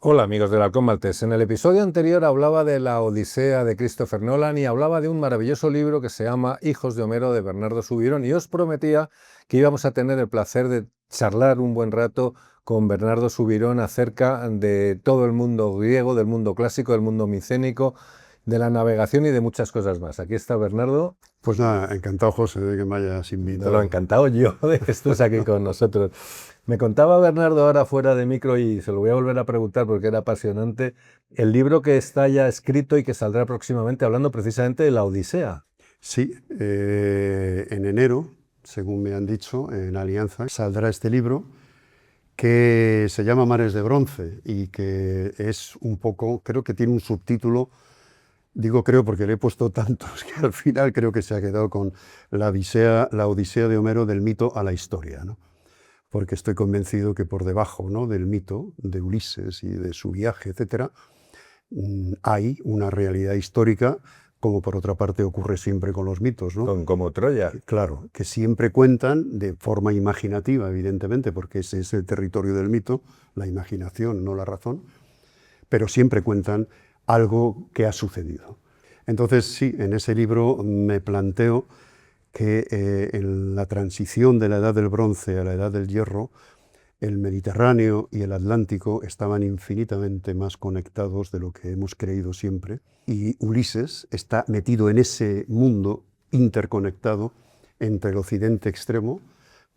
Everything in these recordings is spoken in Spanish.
Hola amigos del Halcón Maltés. En el episodio anterior hablaba de la Odisea de Christopher Nolan y hablaba de un maravilloso libro que se llama Hijos de Homero de Bernardo Subirón, y os prometía que íbamos a tener el placer de charlar un buen rato con Bernardo Subirón acerca de todo el mundo griego, del mundo clásico, del mundo micénico, de la navegación y de muchas cosas más. Aquí está Bernardo. Pues nada, encantado, José, de que me hayas invitado. Lo encantado yo de que estés aquí con nosotros. Me contaba Bernardo ahora fuera de micro, y se lo voy a volver a preguntar porque era apasionante, el libro que está ya escrito y que saldrá próximamente, hablando precisamente de la Odisea. Sí, en enero, según me han dicho, en Alianza, saldrá este libro que se llama Mares de Bronce y que es un poco, creo que tiene un subtítulo, digo creo porque le he puesto tantos que al final creo que se ha quedado con la Odisea de Homero del mito a la historia, ¿no? Porque estoy convencido que por debajo, ¿no?, del mito de Ulises y de su viaje, etcétera, hay una realidad histórica, como por otra parte ocurre siempre con los mitos, ¿no? Como Troya. Claro, que siempre cuentan de forma imaginativa, evidentemente, porque ese es el territorio del mito, la imaginación, no la razón, pero siempre cuentan algo que ha sucedido. Entonces, sí, en ese libro me planteo que en la transición de la Edad del Bronce a la Edad del Hierro, el Mediterráneo y el Atlántico estaban infinitamente más conectados de lo que hemos creído siempre, y Ulises está metido en ese mundo interconectado entre el occidente extremo,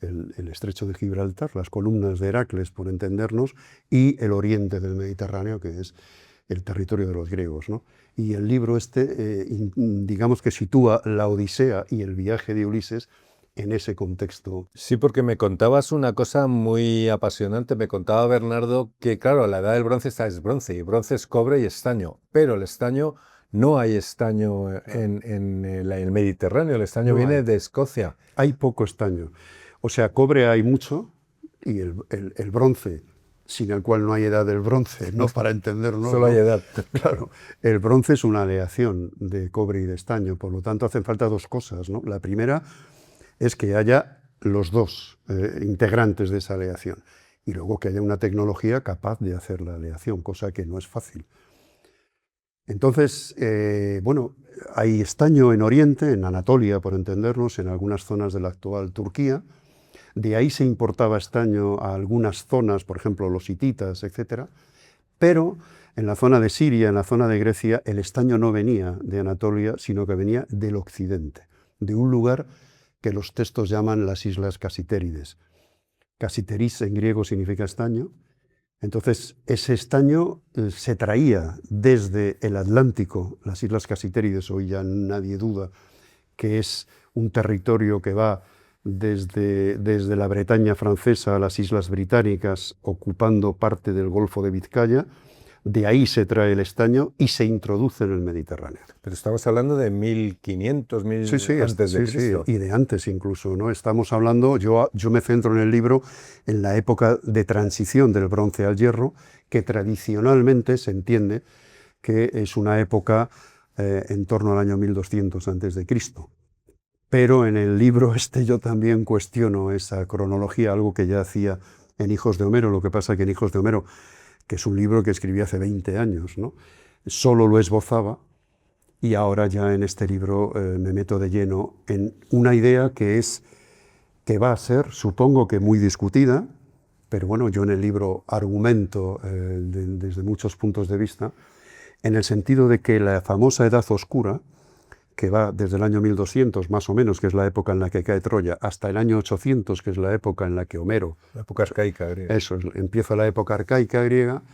el estrecho de Gibraltar, las columnas de Heracles, por entendernos, y el oriente del Mediterráneo, que es el territorio de los griegos, ¿no? Y el libro digamos que sitúa la Odisea y el viaje de Ulises en ese contexto. Sí, porque me contabas una cosa muy apasionante. Me contaba Bernardo que, claro, la Edad del Bronce es bronce, y bronce es cobre y estaño, pero el estaño, no hay estaño en el Mediterráneo, el estaño viene de Escocia. Hay poco estaño. O sea, cobre hay mucho, y el bronce, sin el cual no hay edad del bronce, ¿no? Para entendernos. Solo hay edad. Claro, el bronce es una aleación de cobre y de estaño, por lo tanto hacen falta dos cosas, ¿no? La primera es que haya los dos integrantes de esa aleación, y luego que haya una tecnología capaz de hacer la aleación, cosa que no es fácil. Entonces, bueno, hay estaño en Oriente, en Anatolia, por entendernos, en algunas zonas de la actual Turquía. De ahí se importaba estaño a algunas zonas, por ejemplo, los hititas, etc. Pero en la zona de Siria, en la zona de Grecia, el estaño no venía de Anatolia, sino que venía del occidente, de un lugar que los textos llaman las Islas Casitérides. Casiteris en griego significa estaño. Entonces, ese estaño se traía desde el Atlántico, las Islas Casitérides, hoy ya nadie duda que es un territorio que va desde la Bretaña francesa a las Islas Británicas, ocupando parte del Golfo de Vizcaya. De ahí se trae el estaño y se introduce en el Mediterráneo. Pero estamos hablando de 1500, antes de Cristo. Sí, y de antes incluso, ¿no? Estamos hablando, yo me centro en el libro en la época de transición del bronce al hierro, que tradicionalmente se entiende que es una época en torno al año 1200 antes de Cristo. Pero en el libro yo también cuestiono esa cronología, algo que ya hacía en Hijos de Homero. Lo que pasa que en Hijos de Homero, que es un libro que escribí hace 20 años, ¿no?, solo lo esbozaba, y ahora ya en este libro me meto de lleno en una idea que va a ser, supongo que muy discutida, pero bueno, yo en el libro argumento desde muchos puntos de vista, en el sentido de que la famosa Edad Oscura, que va desde el año 1200 más o menos, que es la época en la que cae Troya, hasta el año 800, que es la época en la que Homero... La época arcaica griega. Eso, empieza la época arcaica griega.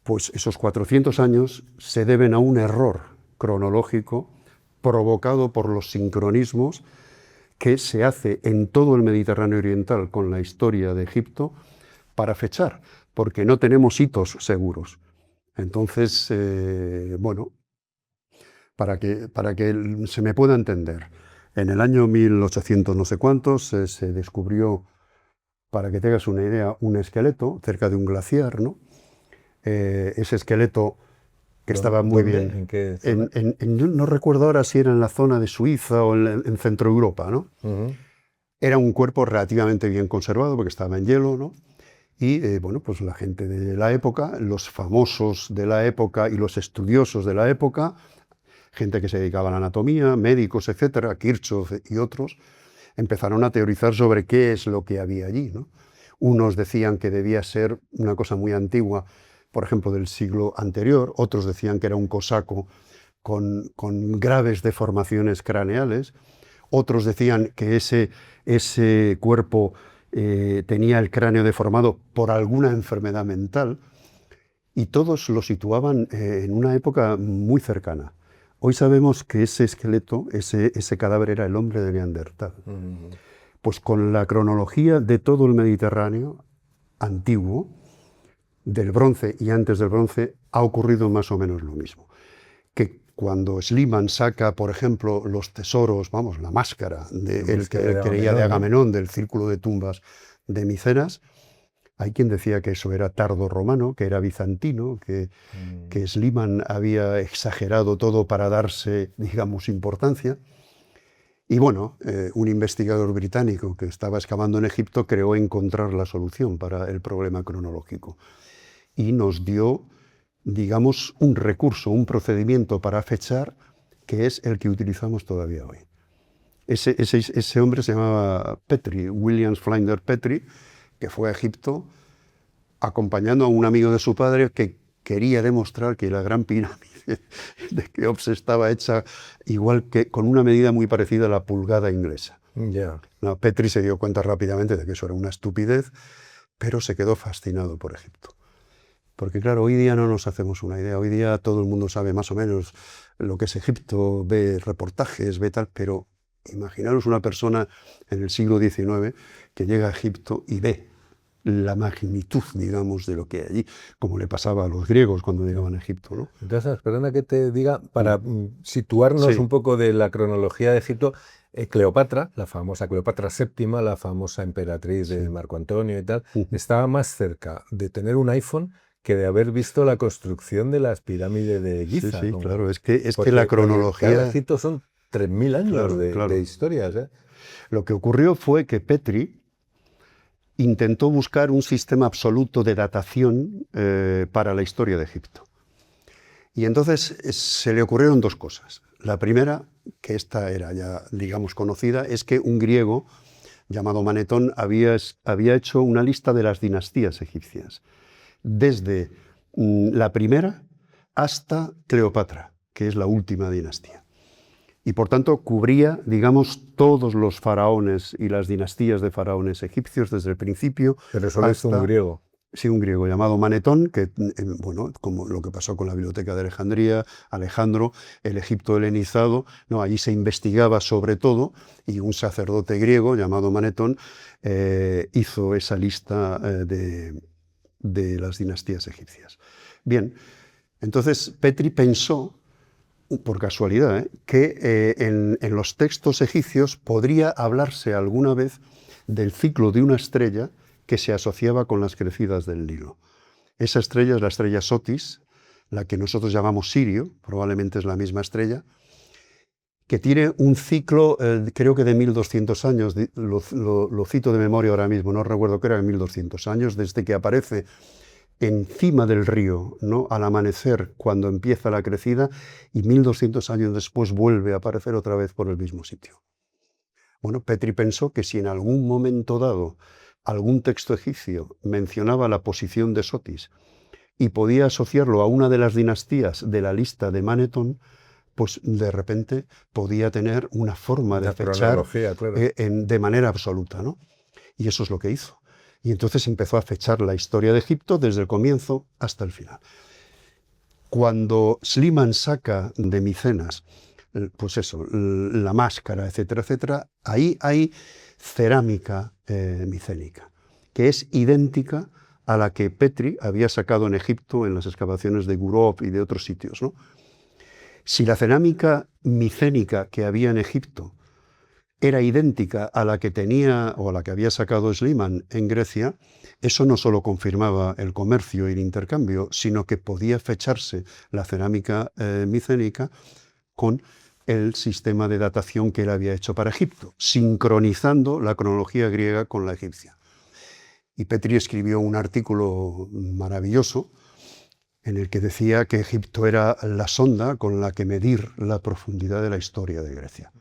Pues esos 400 años se deben a un error cronológico provocado por los sincronismos que se hace en todo el Mediterráneo oriental con la historia de Egipto para fechar, porque no tenemos hitos seguros. Entonces, bueno, para que se me pueda entender, en el año 1800 no sé cuántos se descubrió, para que tengas una idea, un esqueleto cerca de un glaciar, ¿no? Ese esqueleto que estaba muy bien. ¿En qué zona? No recuerdo ahora si era en la zona de Suiza o en Centro Europa, ¿no? Era un cuerpo relativamente bien conservado porque estaba en hielo, ¿no? Y bueno, pues la gente de la época, los famosos de la época y los estudiosos de la época, gente que se dedicaba a la anatomía, médicos, etcétera, Kirchhoff y otros, empezaron a teorizar sobre qué es lo que había allí, ¿no? Unos decían que debía ser una cosa muy antigua, por ejemplo, del siglo anterior, otros decían que era un cosaco con graves deformaciones craneales, otros decían que ese cuerpo tenía el cráneo deformado por alguna enfermedad mental, y todos lo situaban en una época muy cercana. Hoy sabemos que ese esqueleto, ese cadáver era el hombre de Neandertal. Pues con la cronología de todo el Mediterráneo antiguo, del bronce y antes del bronce, ha ocurrido más o menos lo mismo. Que cuando Schliemann saca, por ejemplo, los tesoros, vamos, la máscara que él creía de Agamenón, del círculo de tumbas de Micenas, hay quien decía que eso era tardo-romano, que era bizantino, que Schliemann había exagerado todo para darse, digamos, importancia. Y bueno, un investigador británico que estaba excavando en Egipto creó encontrar la solución para el problema cronológico y nos dio, digamos, un recurso, un procedimiento para fechar que es el que utilizamos todavía hoy. Ese hombre se llamaba Petrie, William Flinders Petrie, que fue a Egipto acompañando a un amigo de su padre que quería demostrar que la Gran Pirámide de Keops estaba hecha igual que con una medida muy parecida a la pulgada inglesa. Yeah. No, Petrie se dio cuenta rápidamente de que eso era una estupidez, pero se quedó fascinado por Egipto. Porque claro, hoy día no nos hacemos una idea, hoy día todo el mundo sabe más o menos lo que es Egipto, ve reportajes, ve tal, pero imaginaros una persona en el siglo XIX que llega a Egipto y ve la magnitud, digamos, de lo que hay allí, como le pasaba a los griegos cuando llegaban a Egipto, ¿no? Entonces, perdona que te diga, para situarnos un poco de la cronología de Egipto, Cleopatra, la famosa Cleopatra VII, la famosa emperatriz de Marco Antonio y tal, estaba más cerca de tener un iPhone que de haber visto la construcción de las pirámides de Giza. Sí, claro, es que la cronología... Claro, Egipto son 3000 años de historias, ¿eh? Lo que ocurrió fue que Petrie intentó buscar un sistema absoluto de datación para la historia de Egipto. Y entonces se le ocurrieron dos cosas. La primera, que esta era ya, digamos, conocida, es que un griego llamado Manetón había hecho una lista de las dinastías egipcias, desde la primera hasta Cleopatra, que es la última dinastía. Y por tanto cubría, digamos, todos los faraones y las dinastías de faraones egipcios desde el principio. Pero solo es un griego. Sí, un griego llamado Manetón, que, bueno, como lo que pasó con la Biblioteca de Alejandría, Alejandro, el Egipto helenizado, no, allí se investigaba sobre todo, y un sacerdote griego llamado Manetón hizo esa lista de las dinastías egipcias. Bien, entonces Petrie pensó, por casualidad, que en los textos egipcios podría hablarse alguna vez del ciclo de una estrella que se asociaba con las crecidas del Nilo. Esa estrella es la estrella Sotis, la que nosotros llamamos Sirio, probablemente es la misma estrella, que tiene un ciclo, creo que de 1200 años, lo cito de memoria ahora mismo, no recuerdo que era de 1200 años, desde que aparece encima del río, ¿no?, al amanecer, cuando empieza la crecida, y 1200 años después vuelve a aparecer otra vez por el mismo sitio. Bueno, Petrie pensó que si en algún momento dado algún texto egipcio mencionaba la posición de Sotis y podía asociarlo a una de las dinastías de la lista de Manetón, pues de repente podía tener una forma de fechar de manera absoluta, ¿no? Y eso es lo que hizo. Y entonces empezó a fechar la historia de Egipto desde el comienzo hasta el final. Cuando Schliemann saca de Micenas, pues eso, la máscara, etcétera, etcétera, ahí hay cerámica micénica, que es idéntica a la que Petrie había sacado en Egipto en las excavaciones de Gurov y de otros sitios, ¿no? Si la cerámica micénica que había en Egipto era idéntica a la que tenía o a la que había sacado Schliemann en Grecia, eso no solo confirmaba el comercio y el intercambio, sino que podía fecharse la cerámica micénica con el sistema de datación que él había hecho para Egipto, sincronizando la cronología griega con la egipcia. Y Petri escribió un artículo maravilloso en el que decía que Egipto era la sonda con la que medir la profundidad de la historia de Grecia.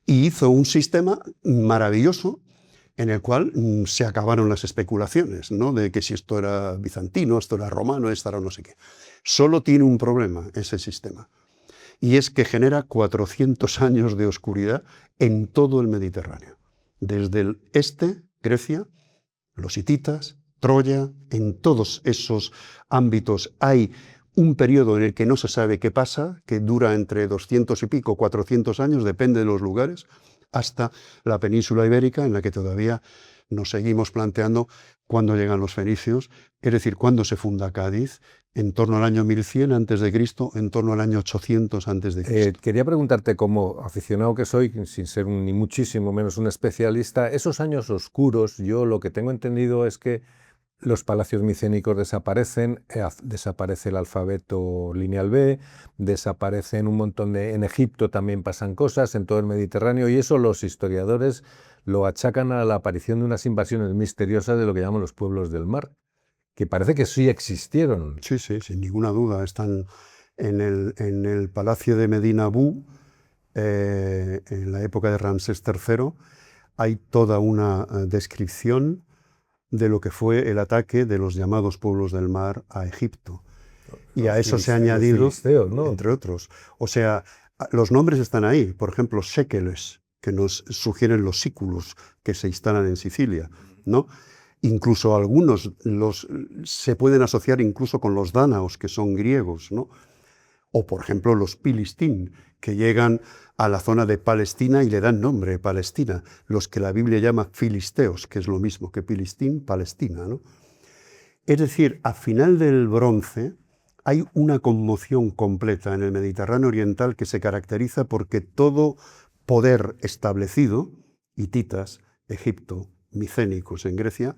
Y hizo un sistema maravilloso en el cual se acabaron las especulaciones, ¿no? De que si esto era bizantino, esto era romano, esto era no sé qué. Solo tiene un problema ese sistema, y es que genera 400 años de oscuridad en todo el Mediterráneo. Desde el este, Grecia, los hititas, Troya, en todos esos ámbitos hay un periodo en el que no se sabe qué pasa, que dura entre 200 y pico, 400 años, depende de los lugares, hasta la península ibérica, en la que todavía nos seguimos planteando cuándo llegan los fenicios, es decir, cuándo se funda Cádiz, en torno al año 1100 a.C., en torno al año 800 a.C. Quería preguntarte, como aficionado que soy, sin ser ni muchísimo menos un especialista, esos años oscuros, yo lo que tengo entendido es que los palacios micénicos desaparecen, desaparece el alfabeto lineal B, desaparecen un montón de... En Egipto también pasan cosas, en todo el Mediterráneo, y eso los historiadores lo achacan a la aparición de unas invasiones misteriosas de lo que llaman los pueblos del mar, que parece que sí existieron. Sí, sí, sin ninguna duda. Están en el palacio de Medina Abu, en la época de Ramsés III, hay toda una descripción de lo que fue el ataque de los llamados pueblos del mar a Egipto. Y a eso se ha añadido, filisteos, ¿no? entre otros. O sea, los nombres están ahí. Por ejemplo, Séqueles, que nos sugieren los sículos que se instalan en Sicilia, ¿no? Incluso algunos se pueden asociar incluso con los dánaos, que son griegos, ¿no? O, por ejemplo, los Pilistín, que llegan a la zona de Palestina y le dan nombre, Palestina, los que la Biblia llama filisteos, que es lo mismo que Pilistín, Palestina, ¿no? Es decir, a final del Bronce hay una conmoción completa en el Mediterráneo oriental que se caracteriza porque todo poder establecido, hititas, Egipto, micénicos en Grecia,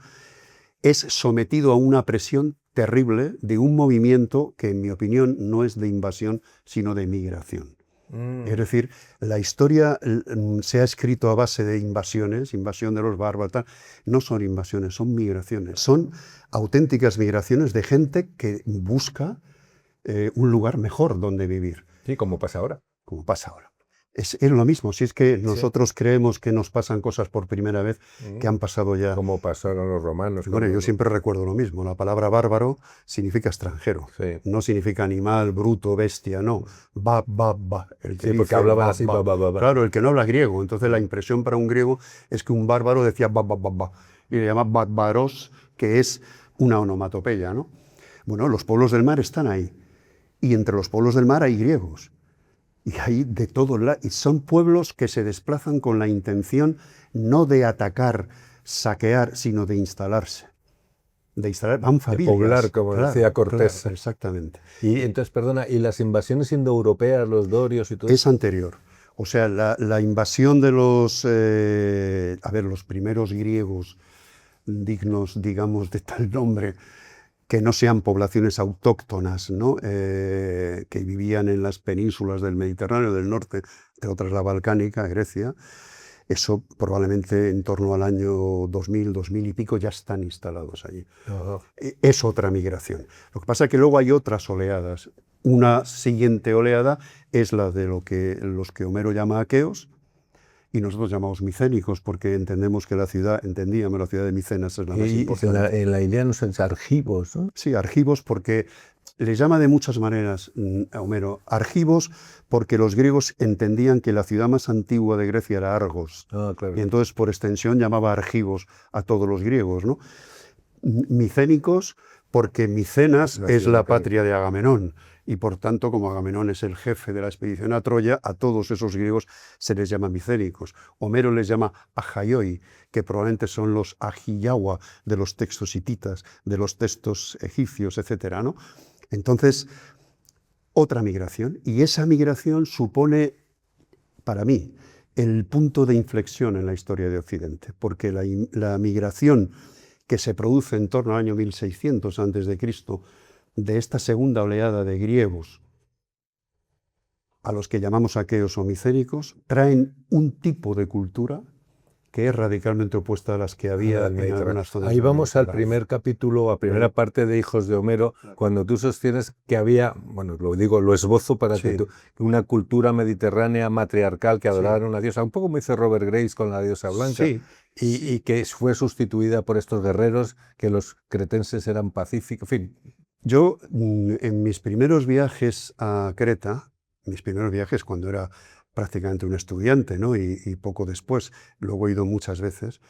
es sometido a una presión terrible de un movimiento que, en mi opinión, no es de invasión, sino de migración. Es decir, la historia se ha escrito a base de invasiones, invasión de los bárbaros, tal. No son invasiones, son migraciones. Son auténticas migraciones de gente que busca un lugar mejor donde vivir. Sí, como pasa ahora. Como pasa ahora. Es lo mismo, si es que nosotros creemos que nos pasan cosas por primera vez que han pasado ya. Como pasaron los romanos. Bueno, yo siempre recuerdo lo mismo, la palabra bárbaro significa extranjero, no significa animal, bruto, bestia, no. Va. El que sí, porque hablaban así, va. Claro, el que no habla griego, entonces la impresión para un griego es que un bárbaro decía va. Y le llama bárbaros, que es una onomatopeya, ¿no? Bueno, los pueblos del mar están ahí, y entre los pueblos del mar hay griegos. Y hay de todo, y son pueblos que se desplazan con la intención no de atacar, saquear, sino de instalarse. De instalar, van familias. De poblar, como decía Cortés. Claro, exactamente. Y entonces, perdona, ¿y las invasiones indoeuropeas, los dorios y todo eso? Es anterior. O sea, la invasión de los primeros griegos dignos, digamos, de tal nombre, que no sean poblaciones autóctonas, ¿no? Que vivían en las penínsulas del Mediterráneo del norte, entre otras la balcánica, Grecia, eso probablemente en torno al año 2000, 2000 y pico ya están instalados allí. Es otra migración. Lo que pasa es que luego hay otras oleadas. Una siguiente oleada es la de los que Homero llama aqueos, y nosotros llamamos micénicos porque entendíamos que la ciudad de Micenas es la más importante. En la Ilíada no son argivos, ¿no? Sí, argivos porque les llama de muchas maneras Homero. Argivos porque los griegos entendían que la ciudad más antigua de Grecia era Argos. Claro. Y entonces por extensión llamaba argivos a todos los griegos, ¿no? Micénicos porque Micenas es la patria de Agamenón. Y por tanto, como Agamenón es el jefe de la expedición a Troya, a todos esos griegos se les llama micénicos. Homero les llama ajaioi, que probablemente son los ajiyawa de los textos hititas, de los textos egipcios, etc., ¿no? Entonces, otra migración. Y esa migración supone, para mí, el punto de inflexión en la historia de Occidente, porque la migración que se produce en torno al año 1600 a.C., de esta segunda oleada de griegos, a los que llamamos aqueos o micénicos, traen un tipo de cultura que es radicalmente opuesta a las que había del en Mediterráneo. algunas zonas Ahí del vamos al Mediterráneo. primer capítulo, a primera parte de Hijos de Homero, cuando tú sostienes que había, bueno, lo digo, lo esbozo para que Sí. tú, una cultura mediterránea matriarcal que Sí. adoraba a una diosa, un poco como dice Robert Grace con la diosa blanca, Sí, y que fue sustituida por estos guerreros, que los cretenses eran pacíficos, en fin. Yo en mis primeros viajes a Creta, mis primeros viajes cuando era prácticamente un estudiante, ¿no? y poco después, luego he ido muchas veces,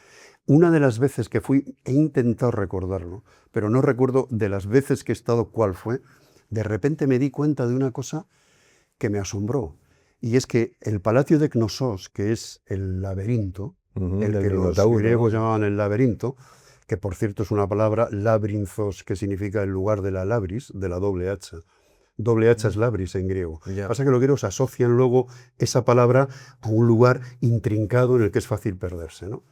una de las veces que fui, he intentado recordarlo, pero no recuerdo de las veces que he estado cuál fue, de repente me di cuenta de una cosa que me asombró, y es que el Palacio de Knossos, que es el laberinto, el Del que los Minotauro, griegos ¿no? llamaban el laberinto, que por cierto es una palabra, labrinzos, que significa el lugar de la labris, de la doble hacha. Doble hacha es labris en griego. Ya. Pasa que los griegos asocian luego esa palabra a un lugar intrincado en el que es fácil perderse, ¿no?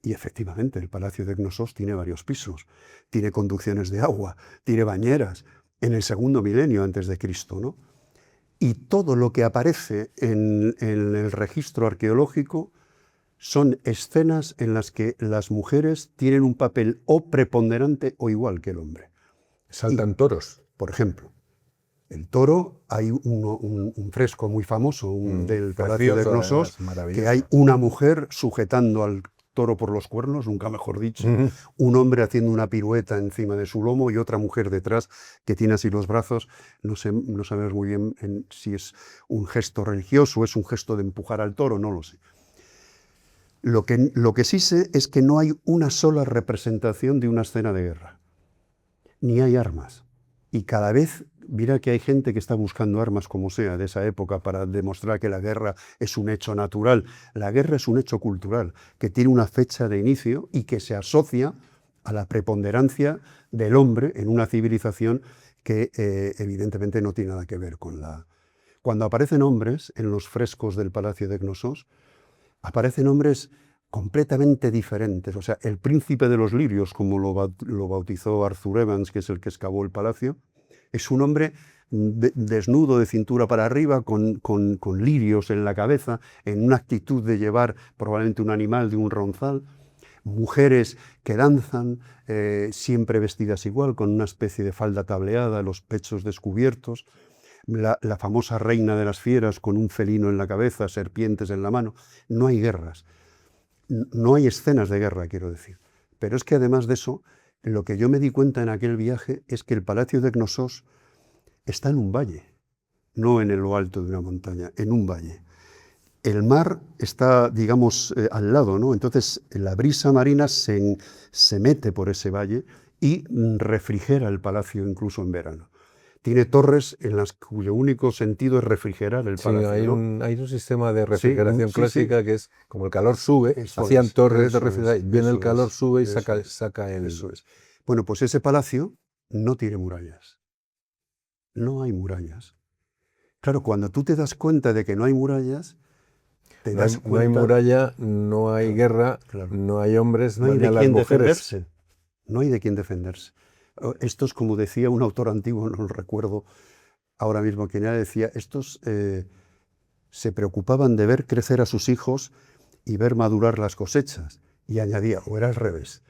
Y efectivamente, el Palacio de Knossos tiene varios pisos, tiene conducciones de agua, tiene bañeras, en el segundo milenio antes de Cristo, ¿no? Y todo lo que aparece en el registro arqueológico son escenas en las que las mujeres tienen un papel o preponderante o igual que el hombre. Saltan toros. Por ejemplo, el toro, hay un fresco muy famoso del Palacio de Knossos, que hay una mujer sujetando al toro por los cuernos, nunca mejor dicho, un hombre haciendo una pirueta encima de su lomo y otra mujer detrás que tiene así los brazos. No sabemos muy bien si es un gesto religioso o es un gesto de empujar al toro, no lo sé. Lo que sí sé es que no hay una sola representación de una escena de guerra, ni hay armas. Y cada vez, mira que hay gente que está buscando armas como sea de esa época para demostrar que la guerra es un hecho natural. La guerra es un hecho cultural, que tiene una fecha de inicio y que se asocia a la preponderancia del hombre en una civilización que evidentemente no tiene nada que ver con la... Cuando aparecen hombres en los frescos del Palacio de Knossos, aparecen hombres completamente diferentes. O sea, el príncipe de los lirios, como lo bautizó Arthur Evans, que es el que excavó el palacio, es un hombre desnudo de cintura para arriba, con lirios en la cabeza, en una actitud de llevar probablemente un animal de un ronzal. Mujeres que danzan, siempre vestidas igual, con una especie de falda tableada, los pechos descubiertos. La famosa reina de las fieras con un felino en la cabeza, serpientes en la mano. No hay guerras, no hay escenas de guerra, quiero decir. Pero es que además de eso, lo que yo me di cuenta en aquel viaje es que el Palacio de Knossos está en un valle, no en lo alto de una montaña, en un valle. El mar está, digamos, al lado, ¿no? Entonces la brisa marina se mete por ese valle y refrigera el palacio incluso en verano. Tiene torres en las cuyo único sentido es refrigerar el palacio. Hay un sistema de refrigeración clásica que es como el calor sube, eso hacían es, torres de refrigeración, viene el calor, sube y eso saca el... Eso es. Bueno, pues ese palacio no tiene murallas. No hay murallas. Claro, cuando tú te das cuenta de que no hay murallas, te das cuenta... No hay muralla, no hay guerra, claro. No hay hombres, no hay de las quién mujeres. defenderse. No hay de quién defenderse. Estos, como decía un autor antiguo, no recuerdo ahora mismo quién era, decía, estos se preocupaban de ver crecer a sus hijos y ver madurar las cosechas. Y añadía, o era al revés,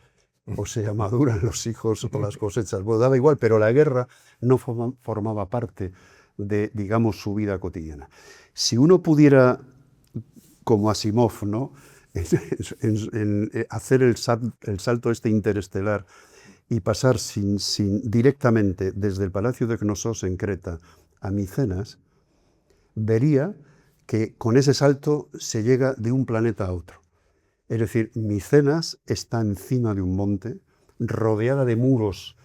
o se maduran los hijos o las cosechas. Bueno, daba igual, pero la guerra no formaba parte de, digamos, su vida cotidiana. Si uno pudiera, como Asimov, ¿no? Hacer el salto este interestelar y pasar directamente desde el Palacio de Knossos en Creta a Micenas, vería que con ese salto se llega de un planeta a otro. Es decir, Micenas está encima de un monte, rodeada de muros,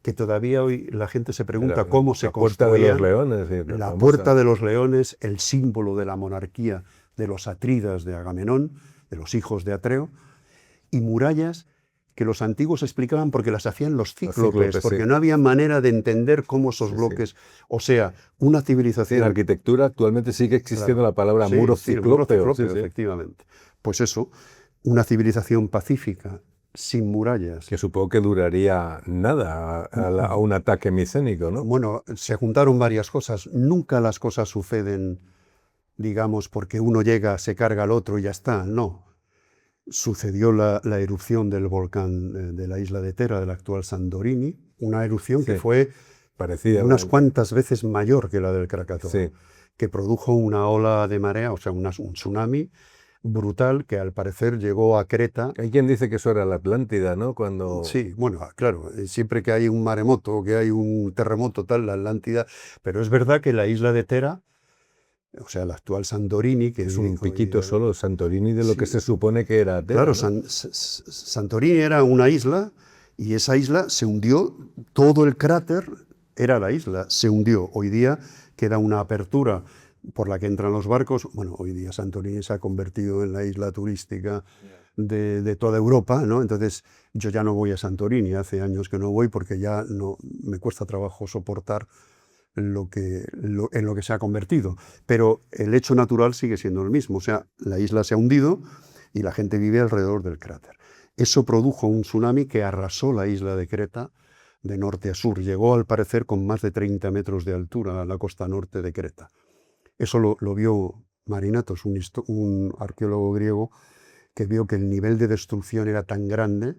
que todavía hoy la gente se pregunta cómo se construían. La Puerta de los Leones, el símbolo de la monarquía de los Atridas de Agamenón, de los hijos de Atreo, y murallas que los antiguos explicaban porque las hacían los cíclopes, porque no había manera de entender cómo esos bloques, o sea, una civilización... En arquitectura actualmente sigue existiendo la palabra muro ciclópeo. Efectivamente. Pues eso, una civilización pacífica, sin murallas. Que supongo que duraría nada a un ataque micénico, ¿no? Bueno, se juntaron varias cosas. Nunca las cosas suceden, digamos, porque uno llega, se carga al otro y ya está, no. sucedió la erupción del volcán de la isla de Tera, del actual Santorini, una erupción que Sí, fue parecida. unas cuantas veces mayor que la del Krakatoa, Sí. que produjo una ola de marea, o sea, un tsunami brutal que al parecer llegó a Creta. Hay quien dice que eso era la Atlántida, ¿no? Cuando... Sí, bueno, claro, siempre que hay un maremoto, que hay un terremoto, tal, la Atlántida, pero es verdad que la isla de Tera, o sea, la actual Santorini, que Es hoy un piquito día, solo Santorini de lo que sí, se supone que era Tera, claro, ¿no? Santorini era una isla y esa isla se hundió, todo el cráter era la isla, se hundió. Hoy día queda una apertura por la que entran los barcos. Bueno, hoy día Santorini se ha convertido en la isla turística de toda Europa, ¿no? Entonces yo ya no voy a Santorini, hace años que no voy porque ya no me cuesta trabajo soportar en lo que se ha convertido. Pero el hecho natural sigue siendo el mismo, o sea, la isla se ha hundido y la gente vive alrededor del cráter. Eso produjo un tsunami que arrasó la isla de Creta de norte a sur. Llegó, al parecer, con más de 30 metros de altura a la costa norte de Creta. Eso lo vio Marinatos, un arqueólogo griego, que vio que el nivel de destrucción era tan grande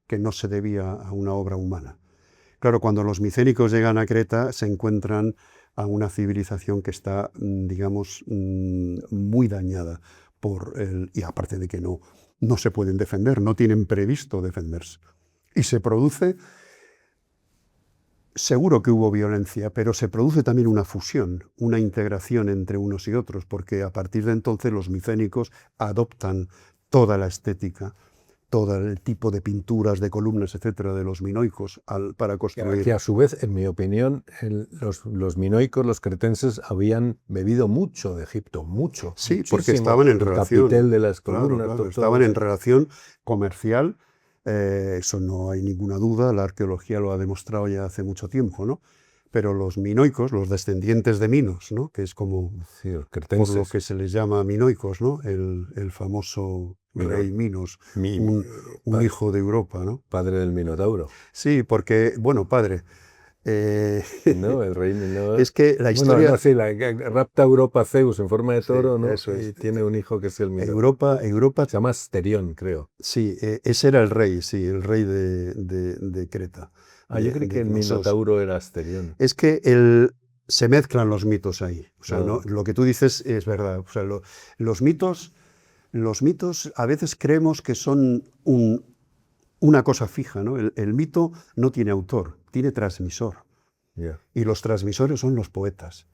que no se debía a una obra humana. Claro, cuando los micénicos llegan a Creta se encuentran a una civilización que está, digamos, muy dañada y aparte de que no se pueden defender, no tienen previsto defenderse. Y se produce, seguro que hubo violencia, pero se produce también una fusión, una integración entre unos y otros, porque a partir de entonces los micénicos adoptan toda la estética, todo el tipo de pinturas, de columnas, etcétera, de los minoicos para construir. Que a su vez, en mi opinión, los minoicos, los cretenses, habían bebido mucho de Egipto, mucho, Sí, porque muchísimo. estaban en El relación. capitel de las Claro, columnas, claro, todo estaban en eso. relación comercial. Eso no hay ninguna duda, la arqueología lo ha demostrado ya hace mucho tiempo, ¿no? Pero los minoicos, los descendientes de Minos, ¿no? Que es como Sí, los por lo cretenses. que se les llama minoicos, ¿no? El famoso Bueno, rey Minos, mi un hijo de Europa, ¿no? padre del Minotauro, Sí, porque, bueno, padre, ¿no? El rey Minotauro. es que la Bueno, historia, no, sí, rapta a Europa Zeus en forma de sí, toro, ¿no? eso es. Y tiene un hijo que es el Minotauro. Europa, Se llama Asterión, creo. sí, ese era el rey, sí, el rey de Creta. Yo creí que el Knossos. Minotauro era Asterión. Es que se mezclan los mitos ahí. O sea, Ah. lo que tú dices es verdad. O sea, los mitos a veces creemos que son una cosa fija, ¿no? El mito no tiene autor, tiene transmisor. Yeah. Y los transmisores son los poetas.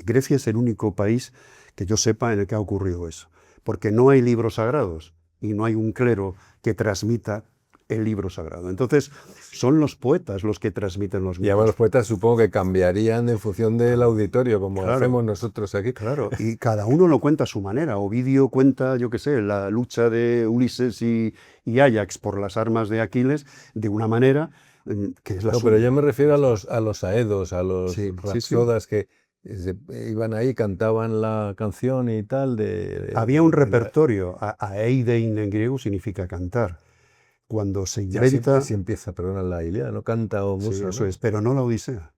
Grecia es el único país que yo sepa en el que ha ocurrido eso. Porque no hay libros sagrados y no hay un clero que transmita el libro sagrado. Entonces, son los poetas los que transmiten los Y además mitos. los poetas supongo que cambiarían en función del auditorio, como Claro. hacemos nosotros aquí. Claro, y cada uno lo cuenta a su manera. Ovidio cuenta, yo qué sé, la lucha de Ulises y Áyax por las armas de Aquiles de una manera que es la No, suya. pero yo me refiero a los aedos, a los Sí, sí, sí. rapsodas que iban ahí, cantaban la canción y tal. Había un repertorio. Aeidein en griego significa cantar. Cuando se Ya inventa... si empieza, perdona, la Ilíada, ¿no? Canta o Sí, musa, eso ¿no? es, pero no la Odisea.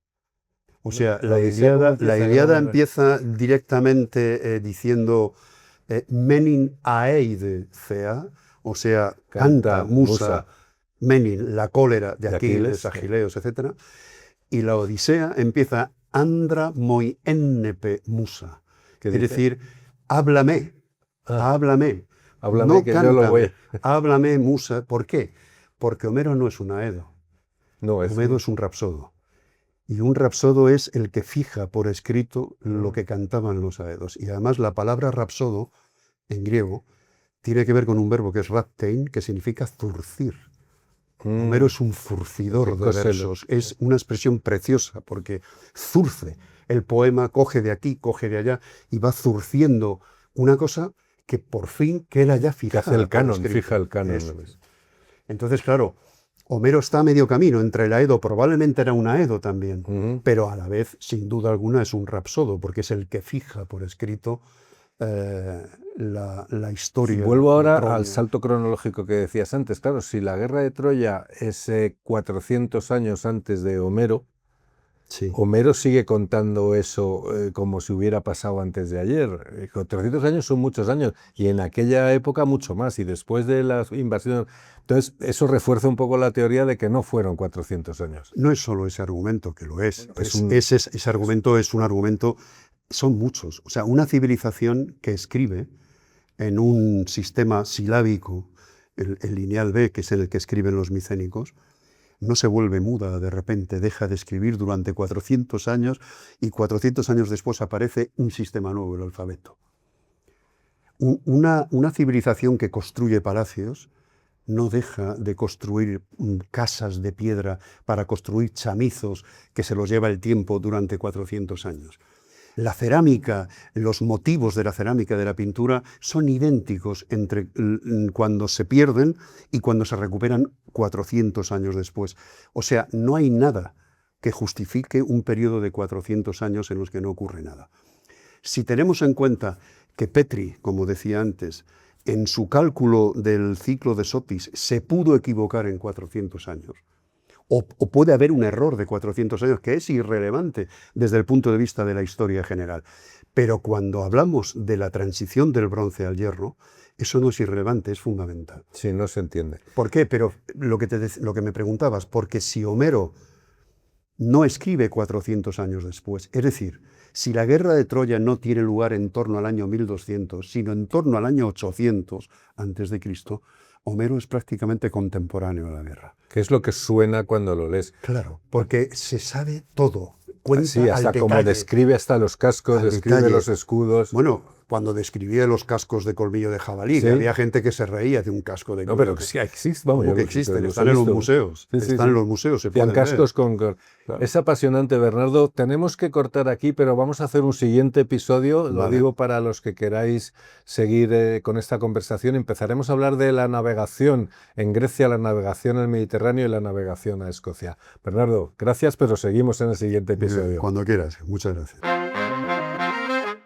O sea, La Odisea, ¿cómo empieza? la Ilíada empieza directamente diciendo Menin aeide cea, o sea, canta Musa, Menin, la cólera de Aquiles, Agileos, etc. Y la Odisea empieza Andra moi ennepe Musa, es decir, háblame, háblame, Háblame no que yo lo voy. háblame Musa. ¿Por qué? Porque Homero no es un aedo, No, Homero es un rapsodo. Y un rapsodo es el que fija por escrito lo que cantaban los aedos. Y además la palabra rapsodo, en griego, tiene que ver con un verbo que es raptein, que significa zurcir. Homero es un zurcidor de versos. Es una expresión preciosa porque zurce. El poema coge de aquí, coge de allá y va zurciendo una cosa que por fin queda ya fijada. Que hace el canon, fija el canon. Entonces, claro, Homero está a medio camino entre el aedo, probablemente era un aedo también, pero a la vez, sin duda alguna, es un rapsodo, porque es el que fija por escrito la historia. Y vuelvo ahora al salto cronológico que decías antes. Claro, si la guerra de Troya es 400 años antes de Homero, Sí. Homero sigue contando eso como si hubiera pasado antes de ayer. 400 años son muchos años y en aquella época mucho más y después de la invasión. Entonces eso refuerza un poco la teoría de que no fueron 400 años. No es solo ese argumento, que lo es. Es Ese argumento es un argumento, son muchos. O sea, una civilización que escribe en un sistema silábico, el lineal B, que es en el que escriben los micénicos, no se vuelve muda de repente, deja de escribir durante 400 años y 400 años después aparece un sistema nuevo, el alfabeto. Una civilización que construye palacios no deja de construir casas de piedra para construir chamizos que se los lleva el tiempo durante 400 años. La cerámica, los motivos de la cerámica, de la pintura, son idénticos entre cuando se pierden y cuando se recuperan 400 años después. O sea, no hay nada que justifique un periodo de 400 años en los que no ocurre nada. Si tenemos en cuenta que Petri, como decía antes, en su cálculo del ciclo de Sotis se pudo equivocar en 400 años, o puede haber un error de 400 años que es irrelevante desde el punto de vista de la historia general. Pero cuando hablamos de la transición del bronce al hierro, eso no es irrelevante, es fundamental. Sí, no se entiende. ¿Por qué? Pero lo que me preguntabas, porque si Homero no escribe 400 años después, es decir, si la guerra de Troya no tiene lugar en torno al año 1200, sino en torno al año 800 a.C., Homero es prácticamente contemporáneo a la guerra. ¿Qué es lo que suena cuando lo lees? Claro, porque se sabe todo. Cuenta Sí, hasta al como detalle, describe hasta los cascos, al describe detalle. los escudos. Bueno, cuando describía los cascos de colmillo de jabalí, Sí. que había gente que se reía de un casco de No, colmillo. pero que sí existe, vamos. ¿Cómo que yo existen? los Están he en los visto. museos. Sí, sí, Están sí. en los museos, se Hacían pueden cascos ver. con... Claro. Es apasionante, Bernardo. Tenemos que cortar aquí, pero vamos a hacer un siguiente episodio. Lo Vale. digo para los que queráis seguir con esta conversación. Empezaremos a hablar de la navegación en Grecia, la navegación al Mediterráneo y la navegación a Escocia. Bernardo, gracias, pero seguimos en el siguiente episodio. Cuando quieras. Muchas gracias.